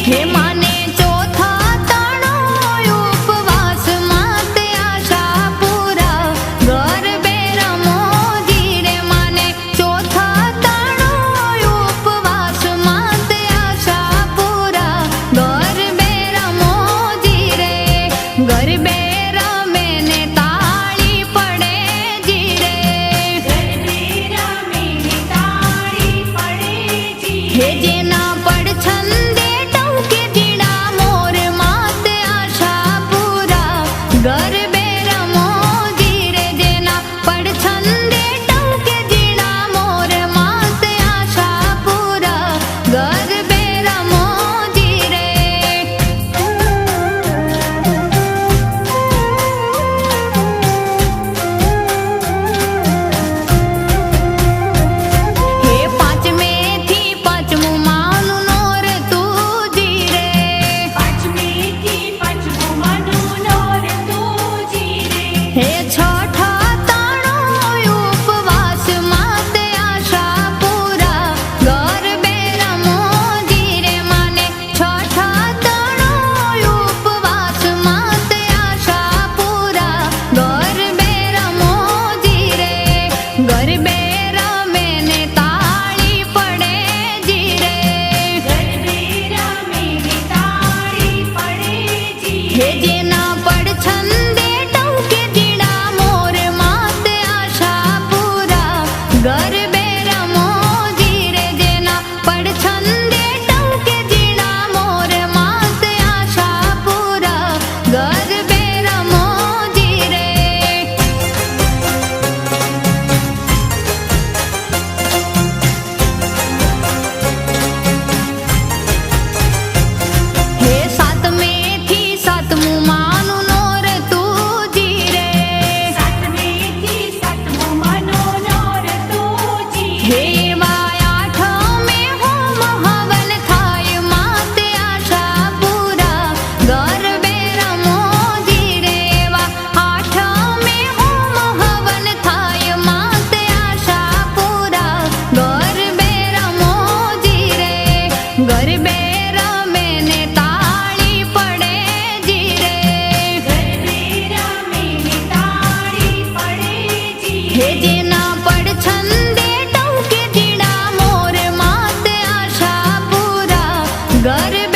हे माने चौथा ताणो उपवास मात आशा पूरा गरबे रमो धीरे माने चौथा ताणो उपवास मात आशा पूरा गरबे रमो धीरे गरबे रमे ने ताળી પડે ધીરે ગરબે રમે ને તાળી પડે ધીરે हे जेना पड़ छंदे टौके जीड़ा मोर मात आशा पूरा गरबे रमो धीरे जेना पड़ छंदे टौके जीड़ा मोर मात आशा पूरा गरबे रमो धीरे हे पांचमे थी पांचमू मानु नोर तू जीरे પાંચમે થી પાંચમો મનો નોર તું જીરે हे छठा ताणो उपवास मात आशा पूरा गरबे रमो धीरे माने छठा ताणो उपवास मात आशा पूरा गरबे रमो धीरे गरबे रमे ने ताળી પડે ધીરે ગરબે રમે ને તાળી પડે ધીરે हे जेना पड़ छंदे टौके जीड़ा मोर मात आशा पूरा गरबे रमो धीरे जेना पड़ छंदे टौके जीड़ा मोर मात आशा पूरा गरबे रमो धीरे हे सातमे थी सातमू मानु नोर तू जीरे સાતમે થી સાતમો મનો નોર તું જીરે हे वाया आठमे होम हवन थाय मात आशा पूरा गरबे रमो धीरे वा आठमे होम हवन थाय मात आशा पूरा गरबे रमो धीरे गरबे रमे ने ताળી પડે ધીરે ગરબે રમે ને તાળી પડે ધીરે हे जेना पड़ छंदे टौके जीड़ा मोर मात आशा पूरा गरबे